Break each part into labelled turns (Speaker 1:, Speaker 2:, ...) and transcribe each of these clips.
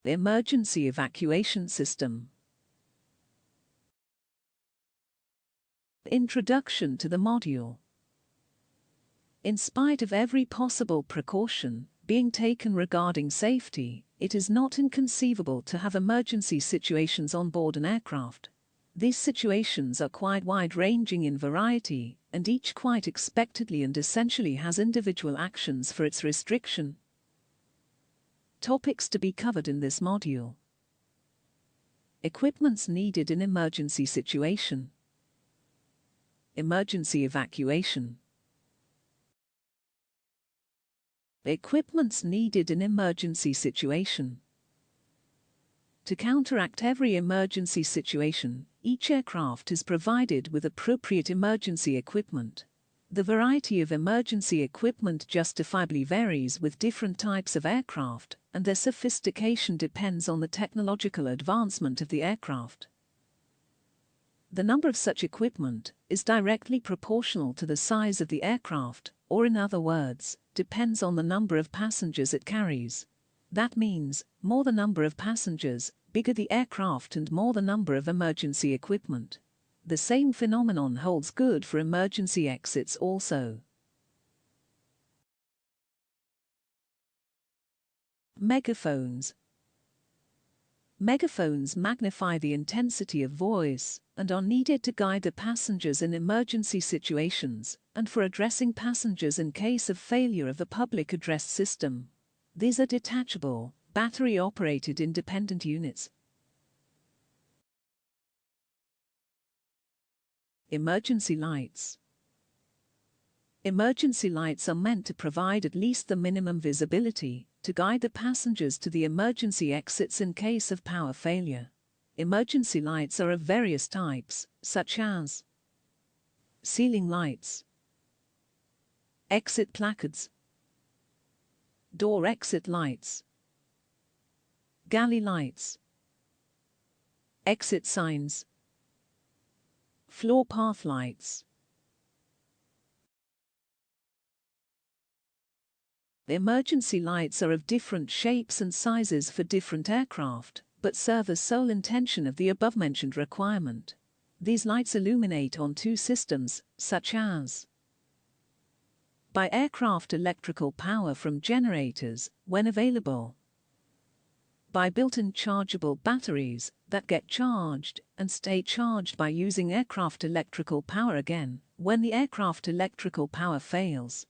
Speaker 1: The emergency evacuation system. Introduction to the module. In spite of every possible precaution being taken regarding safety, it is not inconceivable to have emergency situations on board an aircraft. These situations are quite wide-ranging in variety, and each quite expectedly and essentially has individual actions for its restriction. Topics to be covered in this module. Equipments needed in emergency situation. Emergency evacuation. Equipments needed in emergency situation. To counteract every emergency situation, each aircraft is provided with appropriate emergency equipment. The variety of emergency equipment justifiably varies with different types of aircraft, and their sophistication depends on the technological advancement of the aircraft. The number of such equipment is directly proportional to the size of the aircraft, or in other words, depends on the number of passengers it carries. That means, more the number of passengers, bigger the aircraft and more the number of emergency equipment. The same phenomenon holds good for emergency exits also. Megaphones. Megaphones magnify the intensity of voice and are needed to guide the passengers in emergency situations and for addressing passengers in case of failure of the public address system. These are detachable, battery-operated independent units. Emergency lights. Emergency lights are meant to provide at least the minimum visibility to guide the passengers to the emergency exits in case of power failure. Emergency lights are of various types, such as ceiling lights, exit placards, door exit lights, galley lights, exit signs, floor path lights. The emergency lights are of different shapes and sizes for different aircraft, but serve the sole intention of the above-mentioned requirement. These lights illuminate on two systems, such as by aircraft electrical power from generators, when available, by built-in chargeable batteries that get charged and stay charged by using aircraft electrical power again, when the aircraft electrical power fails.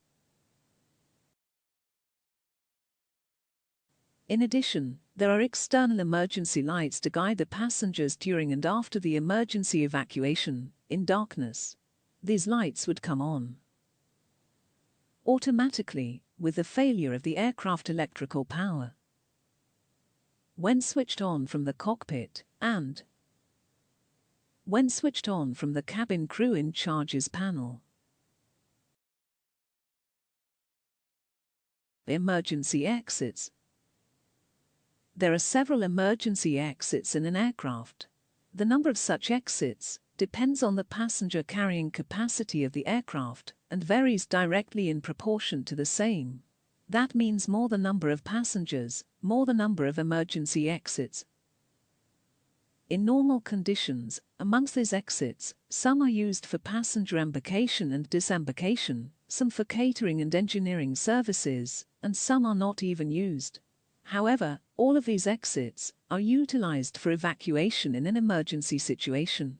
Speaker 1: In addition, there are external emergency lights to guide the passengers during and after the emergency evacuation, in darkness. These lights would come on automatically with the failure of the aircraft electrical power, when switched on from the cockpit, and when switched on from the cabin crew in charge's panel. Emergency exits. There are several emergency exits in an aircraft. The number of such exits depends on the passenger carrying capacity of the aircraft and varies directly in proportion to the same. That means more the number of passengers, more the number of emergency exits. In normal conditions, amongst these exits, some are used for passenger embarkation and disembarkation, some for catering and engineering services, and some are not even used. However, all of these exits are utilized for evacuation in an emergency situation.